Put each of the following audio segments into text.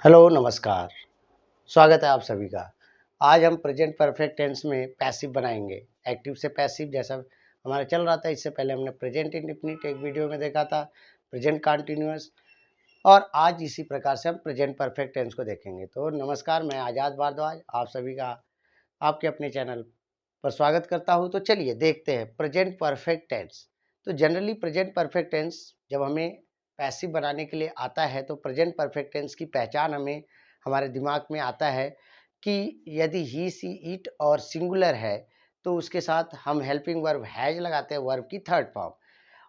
Hello, नमस्कार। स्वागत है आप सभी का। आज हम प्रेजेंट परफेक्ट टेंस में पैसिव बनाएंगे। एक्टिव से पैसिव जैसा हमारा चल रहा था, इससे पहले हमने प्रेजेंट इंडेफिनिट एक वीडियो में देखा था, प्रेजेंट कंटीन्यूअस, और आज इसी प्रकार से हम प्रेजेंट परफेक्ट टेंस को देखेंगे। तो नमस्कार, मैं आज़ाद भारद्वाज आप सभी का आपके अपने चैनल पर स्वागत करता हूँ। तो चलिए देखते हैं प्रेजेंट परफेक्ट टेंस। तो जनरली प्रेजेंट परफेक्ट टेंस जब हमें पैसिव बनाने के लिए आता है तो प्रेजेंट परफेक्ट टेंस की पहचान हमें हमारे दिमाग में आता है कि यदि ही सी इट और सिंगुलर है तो उसके साथ हम हेल्पिंग वर्ब हैज लगाते हैं, वर्ब की थर्ड फॉर्म।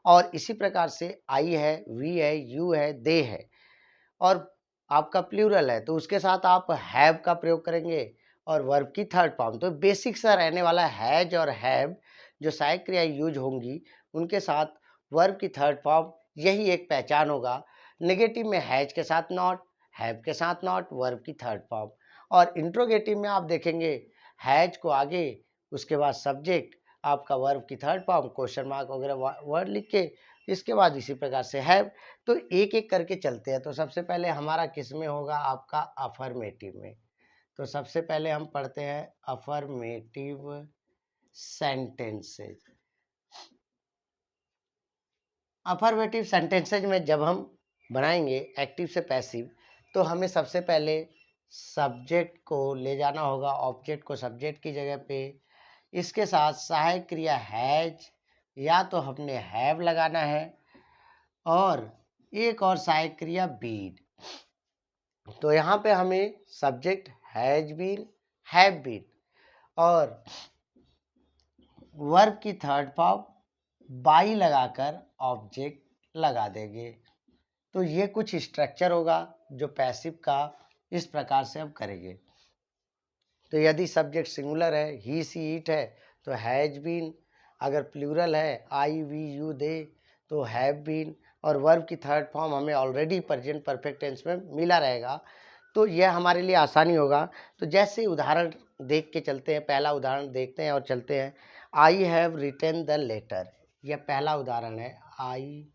और इसी प्रकार से आई है, वी है, यू है, दे है, और आपका प्लूरल है तो उसके साथ आप हैव का प्रयोग करेंगे और वर्ब की थर्ड फॉर्म। तो बेसिक सा रहने वाला हैज और हैव जो सहायक क्रिया यूज होंगी उनके साथ वर्ब की थर्ड फॉर्म, यही एक पहचान होगा। नेगेटिव में हैज के साथ नॉट, हैव के साथ नॉट, वर्ब की थर्ड फॉर्म। और इंट्रोगेटिव में आप देखेंगे हैज को आगे, उसके बाद सब्जेक्ट, आपका वर्ब की थर्ड फॉर्म, क्वेश्चन मार्क वगैरह वर्ड लिख के, इसके बाद इसी प्रकार से हैव। तो एक एक करके चलते हैं। तो सबसे पहले हमारा किस में होगा, आपका अफर्मेटिव में। तो सबसे पहले हम पढ़ते हैं अफर्मेटिव सेंटेंसेज। अफर्मेटिव सेंटेंसेज में जब हम बनाएंगे एक्टिव से पैसिव तो हमें सबसे पहले सब्जेक्ट को ले जाना होगा, ऑब्जेक्ट को सब्जेक्ट की जगह पे, इसके साथ सहायक क्रिया हैज या तो हमने हैव लगाना है, और एक और सहायक क्रिया बीन। तो यहाँ पे हमें subject has been, have been, और वर्ब की थर्ड फॉर्म बाई लगाकर ऑब्जेक्ट लगा देंगे। तो ये कुछ स्ट्रक्चर होगा जो पैसिव का, इस प्रकार से हम करेंगे। तो यदि सब्जेक्ट सिंगुलर है, ही सी इट है, तो हैज बीन। अगर प्लूरल है, आई वी यू दे, तो हैव बीन। और वर्ब की थर्ड फॉर्म हमें ऑलरेडी प्रेजेंट परफेक्ट टेंस में मिला रहेगा, तो यह हमारे लिए आसानी होगा। तो जैसे उदाहरण देख के चलते हैं, पहला उदाहरण देखते हैं और चलते हैं। I have written the letter, यह पहला उदाहरण है। I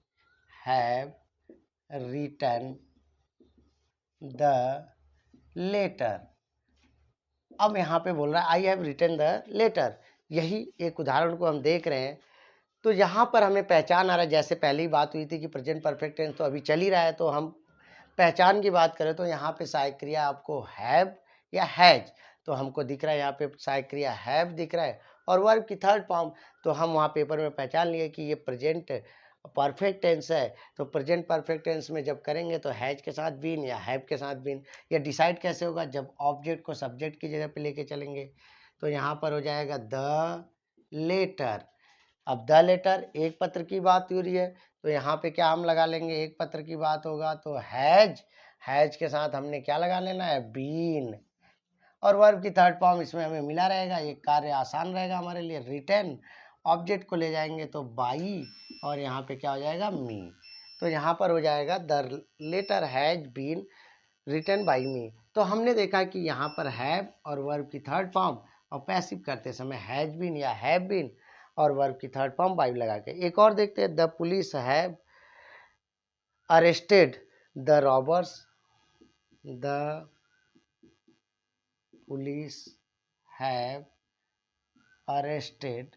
have written the letter. अब यहाँ पे बोल रहा है I have written the letter, यही एक उदाहरण को हम देख रहे हैं। तो यहाँ पर हमें पहचान आ रहा है, जैसे पहली बात हुई थी कि प्रेजेंट परफेक्ट टेंस तो अभी चल ही रहा है, तो हम पहचान की बात करें तो यहाँ पे सहायक क्रिया आपको हैव या हैज, तो हमको दिख रहा है यहाँ पे सहायक क्रिया हैव दिख रहा है, और वर्ब की थर्ड फॉर्म। तो हम वहाँ पेपर में पहचान लिए कि ये प्रेजेंट परफेक्ट टेंस है। तो प्रेजेंट परफेक्ट टेंस में जब करेंगे तो हैज के साथ बीन या हैव के साथ बीन। यह डिसाइड कैसे होगा, जब ऑब्जेक्ट को सब्जेक्ट की जगह पे लेके चलेंगे। तो यहाँ पर हो जाएगा द लेटर। अब द लेटर एक पत्र की बात हो रही है, तो यहाँ पे क्या हम लगा लेंगे, एक पत्र की बात होगा तो हैज, हैज के साथ हमने क्या लगा लेना है, बीन। और वर्ब की थर्ड फॉर्म इसमें हमें मिला रहेगा, ये कार्य आसान रहेगा हमारे लिए। रिटर्न ऑब्जेक्ट को ले जाएंगे तो बाई, और यहाँ पे क्या हो जाएगा, मी। तो यहाँ पर हो जाएगा the letter has been written by me. तो हमने देखा कि यहाँ पर हैव और वर्ब की थर्ड फॉर्म, और पैसिव करते समय हैज बीन या हैव बीन और वर्ब की थर्ड फॉर्म बाई लगा के। एक और देखते हैं, the police have arrested the robbers, the police have arrested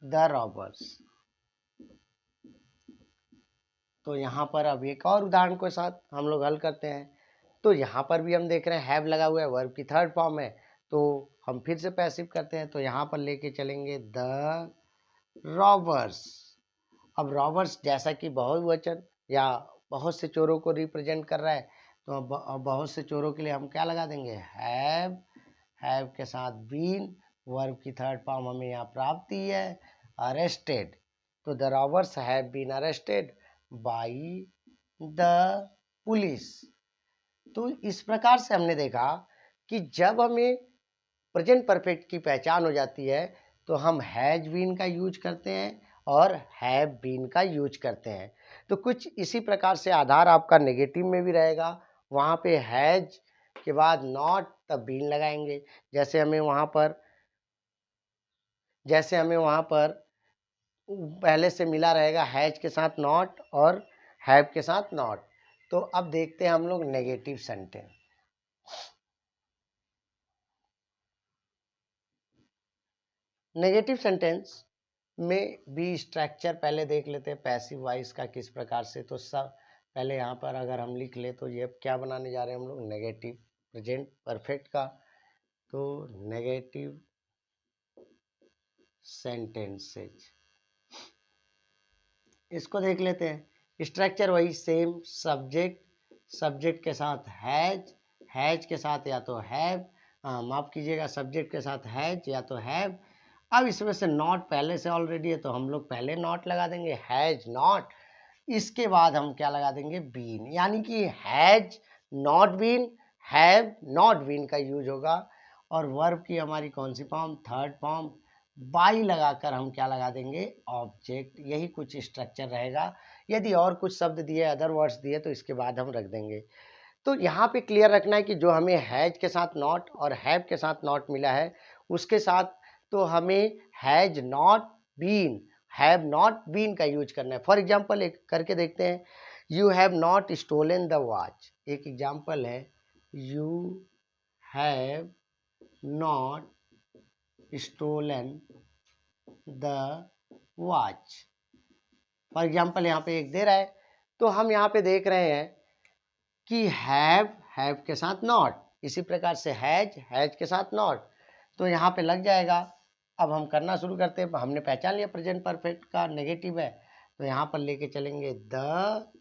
the robbers. तो यहाँ पर अब एक और उदाहरण के साथ हम लोग हल करते हैं। तो यहाँ पर भी हम देख रहे हैं हैव लगा हुआ है, वर्ब की थर्ड फॉर्म है, तो हम फिर से पैसिव करते हैं। तो यहाँ पर लेके चलेंगे द रॉबर्स। अब रॉबर्स जैसा कि बहुवचन या बहुत से चोरों को रिप्रेजेंट कर रहा है, तो अब बहुत से चोरों के लिए हम क्या लगा देंगे, हैव के साथ बीन, वर्ब की थर्ड फॉर्म हमें यहाँ प्राप्त ही है, अरेस्टेड। तो the robbers have been arrested by the police. तो इस प्रकार से हमने देखा कि जब हमें प्रेजेंट परफेक्ट की पहचान हो जाती है तो हम हैज बीन का यूज करते हैं और हैव बीन का यूज करते हैं। तो कुछ इसी प्रकार से आधार आपका नेगेटिव में भी रहेगा, वहाँ पे हैज के बाद नॉट तब बीन लगाएंगे। जैसे हमें वहाँ पर पहले से मिला रहेगा हैज के साथ नॉट और हैव के साथ नॉट। तो अब देखते हैं हम लोग नेगेटिव सेंटेंस। नेगेटिव सेंटेंस में भी स्ट्रक्चर पहले देख लेते हैं पैसिव वॉइस का किस प्रकार से। तो सब पहले यहाँ पर अगर हम लिख ले तो ये क्या बनाने जा रहे हैं हम लोग, नेगेटिव प्रेजेंट परफेक्ट का। तो नेगेटिव सेंटेंसेज इसको देख लेते हैं। स्ट्रक्चर वही सेम, सब्जेक्ट के साथ हैज के साथ या तो हैव, माफ कीजिएगा, सब्जेक्ट के साथ हैज या तो हैव। अब इसमें से नॉट पहले से ऑलरेडी है तो हम लोग पहले नॉट लगा देंगे, हैज नॉट। इसके बाद हम क्या लगा देंगे, बीन, यानी कि has not been, have not been का यूज होगा। और वर्ब की हमारी कौन सी फॉर्म, थर्ड फॉर्म। बाई लगाकर हम क्या लगा देंगे, ऑब्जेक्ट। यही कुछ स्ट्रक्चर रहेगा। यदि और कुछ शब्द दिए, अदर वर्ड्स दिए तो इसके बाद हम रख देंगे। तो यहाँ पे क्लियर रखना है कि जो हमें हैज के साथ नॉट और हैव के साथ नॉट मिला है उसके साथ तो हमें has not been, have not been का यूज करना है। फॉर एग्जाम्पल एक करके देखते हैं, you have not stolen the watch. एक एग्जाम्पल है, you have not stolen the watch. For example यहाँ पे एक दे रहा है तो हम यहाँ पे देख रहे हैं कि हैव के साथ नॉट, इसी प्रकार से हैज के साथ नॉट, तो यहाँ पे लग जाएगा। अब हम करना शुरू करते हैं। हमने पहचान लिया प्रेजेंट परफेक्ट का नेगेटिव है तो यहाँ पर लेके चलेंगे द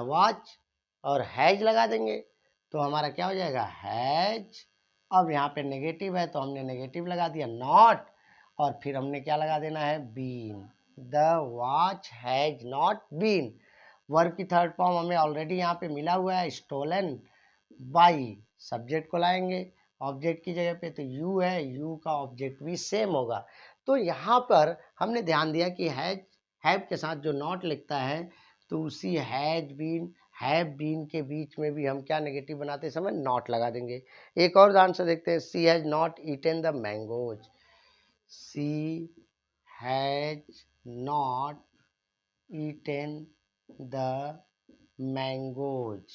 वॉच और हैज लगा देंगे तो हमारा क्या हो जाएगा, हैज। अब यहाँ पे नेगेटिव है तो हमने नेगेटिव लगा दिया नॉट, और फिर हमने क्या लगा देना है, been. The watch has not been. Verb की थर्ड फॉर्म हमें ऑलरेडी यहाँ पे मिला हुआ है, स्टोलन बाई। सब्जेक्ट को लाएंगे ऑब्जेक्ट की जगह पे तो यू है, यू का ऑब्जेक्ट भी सेम होगा। तो यहाँ पर हमने ध्यान दिया कि हैव के साथ जो नॉट लिखता है तो उसी हैज बीन हैव बीन के बीच में भी हम क्या नेगेटिव बनाते समय नॉट लगा देंगे। एक और उदाहरण से देखते हैं, she has not eaten the mangoes. She has not eaten the mangoes,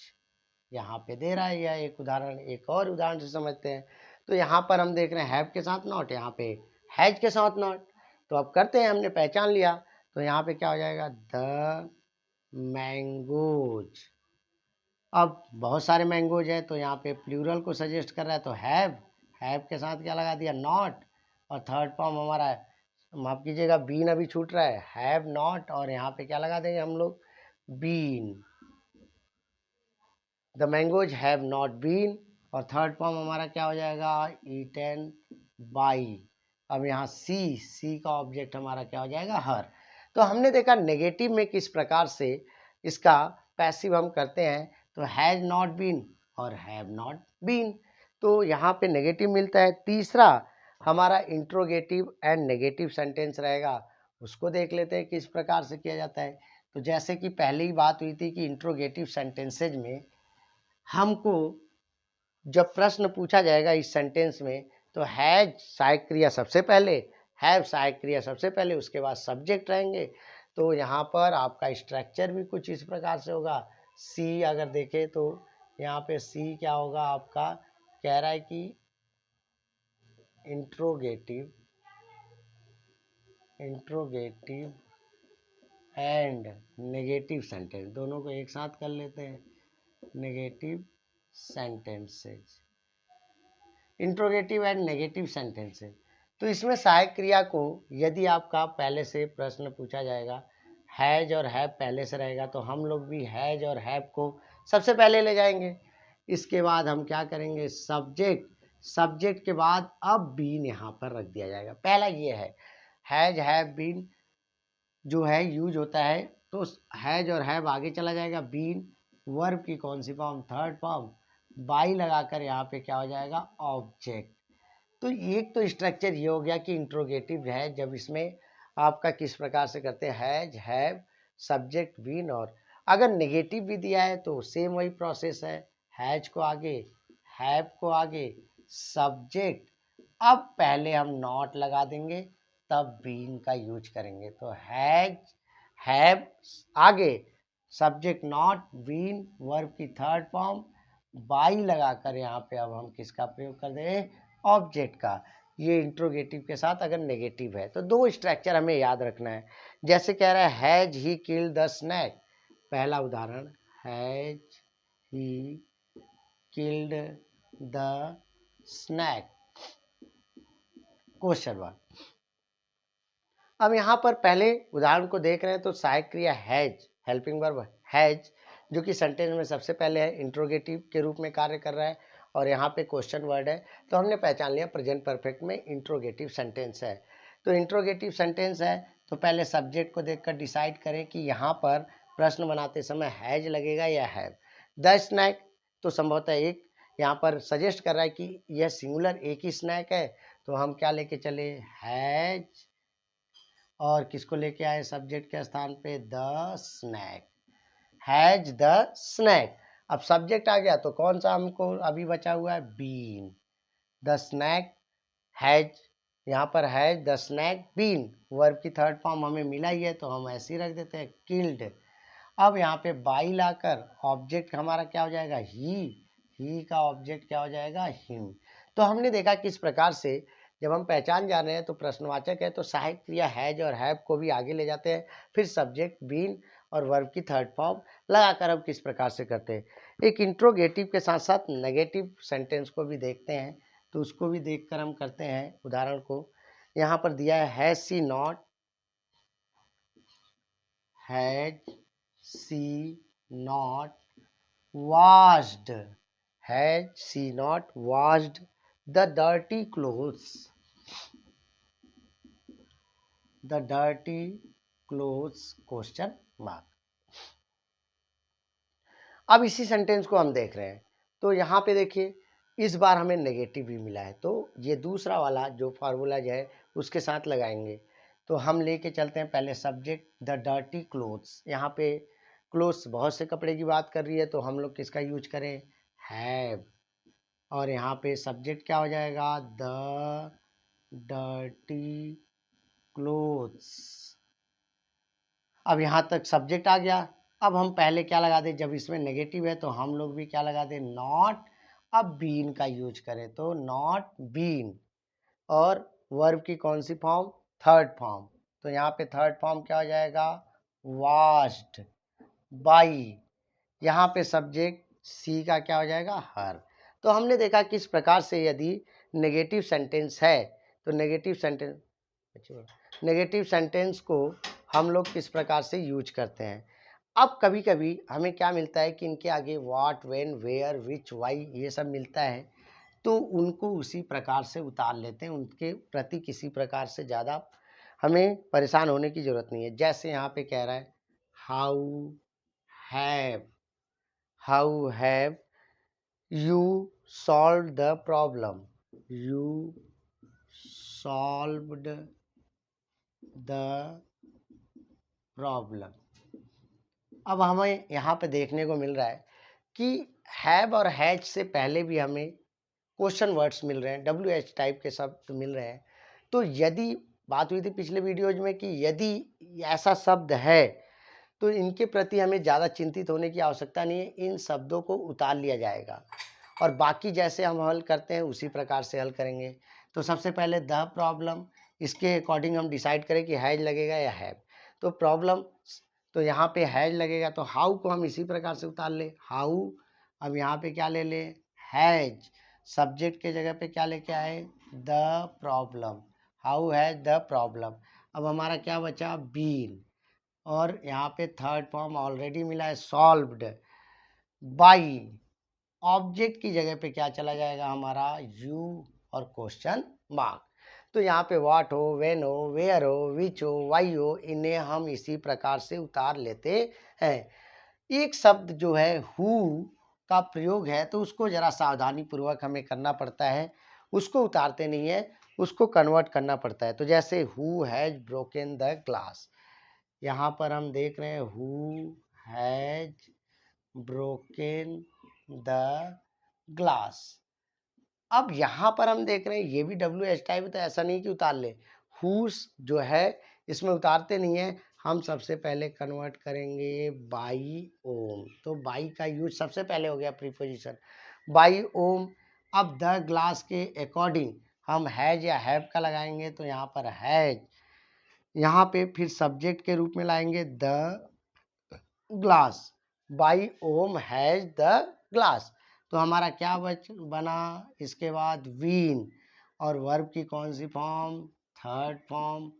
यहाँ पे दे रहा है यह एक उदाहरण। एक और उदाहरण से समझते हैं। तो यहाँ पर हम देख रहे हैं हैव के साथ नॉट, यहाँ पे हैज के साथ नॉट। तो अब करते हैं, हमने पहचान लिया तो यहाँ पे क्या हो जाएगा, द मैंगोज। अब बहुत सारे मैंगोज है तो यहाँ पे प्लूरल को सजेस्ट कर रहा है तो हैव के साथ क्या लगा दिया, नॉट। और थर्ड फॉर्म हमारा है, माफ कीजिएगा बीन अभी छूट रहा है, हैव नॉट, और यहाँ पे क्या लगा देंगे हम लोग, been. The mangoes have not been. और थर्ड फॉर्म हमारा क्या हो जाएगा, ईटन बाई। अब यहाँ सी का ऑब्जेक्ट हमारा क्या हो जाएगा, हर। तो हमने देखा नेगेटिव में किस प्रकार से इसका पैसिव हम करते हैं, तो हैज नॉट बीन और हैव नॉट बीन। तो यहाँ पे नेगेटिव मिलता है। तीसरा हमारा इंट्रोगेटिव एंड नेगेटिव सेंटेंस रहेगा, उसको देख लेते हैं किस प्रकार से किया जाता है। तो जैसे कि पहले ही बात हुई थी कि इंट्रोगेटिव सेंटेंसेज में हमको जब प्रश्न पूछा जाएगा इस सेंटेंस में तो हैज सहायक क्रिया सबसे पहले, हैव सहायक क्रिया सबसे पहले, उसके बाद सब्जेक्ट रहेंगे। तो यहाँ पर आपका स्ट्रक्चर भी कुछ इस प्रकार से होगा। सी अगर देखें तो यहाँ पे सी क्या होगा आपका, कह रहा है कि इंट्रोगेटिव एंड नेगेटिव सेंटेंस, दोनों को एक साथ कर लेते हैं, negative sentences, interrogative and negative sentences. तो इसमें सहायक क्रिया को यदि आपका पहले से प्रश्न पूछा जाएगा, हैज और हैव पहले से रहेगा तो हम लोग भी हैज और हैव को सबसे पहले ले जाएंगे। इसके बाद हम क्या करेंगे, सब्जेक्ट के बाद अब बीन यहाँ पर रख दिया जाएगा। पहला ये है, हैज हैव बीन जो है यूज होता है तो हैज और हैव आगे चला जाएगा, बीन वर्ब की कौन सी फॉर्म, थर्ड फॉर्म, बाई लगाकर यहाँ पे क्या हो जाएगा, ऑब्जेक्ट। तो एक तो स्ट्रक्चर ये हो गया कि इंट्रोगेटिव है जब इसमें आपका किस प्रकार से करते हैं, हैज हैव सब्जेक्ट बीन। और अगर नेगेटिव भी दिया है तो सेम वही प्रोसेस है, हैज को आगे, हैव को आगे, सब्जेक्ट। अब पहले हम नॉट लगा देंगे तब बीन का यूज करेंगे। तो हैज हैव आगे सब्जेक्ट नॉट, बीन वर्ब की थर्ड फॉर्म, बाई लगाकर यहाँ पे अब हम किसका प्रयोग कर दें, ऑब्जेक्ट का। ये इंट्रोगेटिव के साथ अगर नेगेटिव है तो दो स्ट्रक्चर हमें याद रखना है। जैसे कह रहा है has he killed the snake, पहला उदाहरण has he killed the snake, question word. अब यहाँ पर पहले उदाहरण को देख रहे हैं तो सहायक क्रिया हैज, हेल्पिंग वर्ब हैज, जो कि सेंटेंस में सबसे पहले है, इंट्रोगेटिव के रूप में कार्य कर रहा है, और यहाँ पे क्वेश्चन वर्ड है। तो हमने पहचान लिया प्रेजेंट परफेक्ट में इंट्रोगेटिव सेंटेंस है। तो इंट्रोगेटिव सेंटेंस है तो पहले सब्जेक्ट को देखकर डिसाइड करें कि यहाँ पर प्रश्न बनाते समय हैज लगेगा या हैव। द स्नैक तो संभवतः एक यहाँ पर सजेस्ट कर रहा है कि यह सिंगुलर एक ही स्नैक है, तो हम क्या लेके चले, हैज, और किसको लेके आए सब्जेक्ट के स्थान पे, the snake, has the snack. अब सब्जेक्ट आ गया तो कौन सा हमको अभी बचा हुआ है, बीन, द स्नैक हैज, यहाँ पर has the snake been, verb की थर्ड फॉर्म हमें मिला ही है तो हम ऐसे ही रख देते हैं, किल्ड। अब यहाँ पे बाई लाकर ऑब्जेक्ट हमारा क्या हो जाएगा, ही का ऑब्जेक्ट क्या हो जाएगा, हिम। तो हमने देखा किस प्रकार से जब हम पहचान जा रहे हैं तो प्रश्नवाचक है तो सहायक क्रिया हैज और हैव को भी आगे ले जाते हैं, फिर सब्जेक्ट बीन और वर्ब की थर्ड फॉर्म लगाकर हम किस प्रकार से करते हैं। एक इंट्रोगेटिव के साथ साथ नेगेटिव सेंटेंस को भी देखते हैं, तो उसको भी देखकर हम करते हैं उदाहरण को। यहाँ पर दिया है has she not, has she not washed, had she not washed the dirty clothes, the dirty clothes, question mark। अब इसी सेंटेंस को हम देख रहे हैं तो यहाँ पे देखिए इस बार हमें नेगेटिव भी मिला है, तो ये दूसरा वाला जो फार्मूला है उसके साथ लगाएंगे। तो हम लेके चलते हैं पहले सब्जेक्ट द डर्टी क्लोथ्स, यहाँ पे क्लोथ्स बहुत से कपड़े की बात कर रही है तो हम लोग किसका यूज करें, हैव, और यहाँ पे सब्जेक्ट क्या हो जाएगा, द डर्टी क्लोथ्स। अब यहाँ तक सब्जेक्ट आ गया। अब हम पहले क्या लगा दें, जब इसमें नेगेटिव है तो हम लोग भी क्या लगा दें, नॉट। अब बीन का यूज करें तो नॉट बीन, और वर्ब की कौन सी फॉर्म, थर्ड फॉर्म, तो यहाँ पे थर्ड फॉर्म क्या हो जाएगा, वाश्ड बाई। यहाँ पे सब्जेक्ट सी का क्या हो जाएगा, हर। तो हमने देखा किस प्रकार से यदि नेगेटिव सेंटेंस है तो नेगेटिव सेंटेंस को हम लोग किस प्रकार से यूज करते हैं। अब कभी कभी हमें क्या मिलता है कि इनके आगे what, when, where, which, why ये सब मिलता है, तो उनको उसी प्रकार से उतार लेते हैं, उनके प्रति किसी प्रकार से ज़्यादा हमें परेशान होने की ज़रूरत नहीं है। जैसे यहाँ पे कह रहा है how have you solve the problem, you solved the problem. अब हमें यहाँ पे देखने को मिल रहा है कि हैव और हैज से पहले भी हमें क्वेश्चन वर्ड्स मिल रहे हैं, WH टाइप के शब्द मिल रहे हैं। तो यदि बात हुई थी पिछले वीडियोज में कि यदि ऐसा शब्द है तो इनके प्रति हमें ज़्यादा चिंतित होने की आवश्यकता नहीं है, इन शब्दों को उतार लिया जाएगा और बाकी जैसे हम हल करते हैं उसी प्रकार से हल करेंगे। तो सबसे पहले द प्रॉब्लम, इसके अकॉर्डिंग हम डिसाइड करें कि हैज लगेगा या हैव। तो प्रॉब्लम तो यहाँ पे हैज लगेगा, तो हाउ को हम इसी प्रकार से उतार ले, हाउ। अब यहाँ पे क्या ले ले, हैज, सब्जेक्ट के जगह पे क्या लेके आए, the problem, how has the problem. अब हमारा क्या बचा, बीन, और यहाँ पे थर्ड फॉर्म ऑलरेडी मिला है, सॉल्व्ड बाई। ऑब्जेक्ट की जगह पे क्या चला जाएगा हमारा, यू और क्वेश्चन मार्क। तो यहाँ पे व्हाट हो, व्हेन हो, वेयर हो, विच हो, वाई हो, इन्हें हम इसी प्रकार से उतार लेते हैं। एक शब्द जो है हु का प्रयोग है तो उसको जरा सावधानी पूर्वक हमें करना पड़ता है, उसको उतारते नहीं है, उसको कन्वर्ट करना पड़ता है। तो जैसे who has broken the glass, यहाँ पर हम देख रहे हैं who has broken the glass. अब यहाँ पर हम देख रहे हैं ये भी WH टाइप, तो ऐसा नहीं कि उतार ले, हुस जो है इसमें उतारते नहीं है, हम सबसे पहले कन्वर्ट करेंगे बाई ओम। तो बाई का यूज सबसे पहले हो गया प्रीपोजिशन बाई ओम। अब द ग्लास के अकॉर्डिंग हम हैज या हैव का लगाएंगे, तो यहाँ पर हैज, यहाँ पे फिर सब्जेक्ट के रूप में लाएंगे the glass, by Om has the glass. तो हमारा क्या बना, इसके बाद वीन, और वर्ब की कौन सी फॉर्म, थर्ड फॉर्म,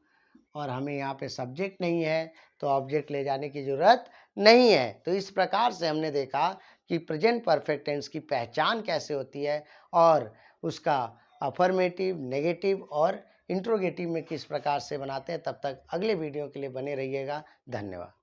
और हमें यहाँ पे सब्जेक्ट नहीं है तो ऑब्जेक्ट ले जाने की जरूरत नहीं है। तो इस प्रकार से हमने देखा कि प्रेजेंट परफेक्ट टेंस की पहचान कैसे होती है और उसका अफर्मेटिव, नेगेटिव और इंट्रोगेटिव में किस प्रकार से बनाते हैं। तब तक अगले वीडियो के लिए बने रहिएगा। धन्यवाद।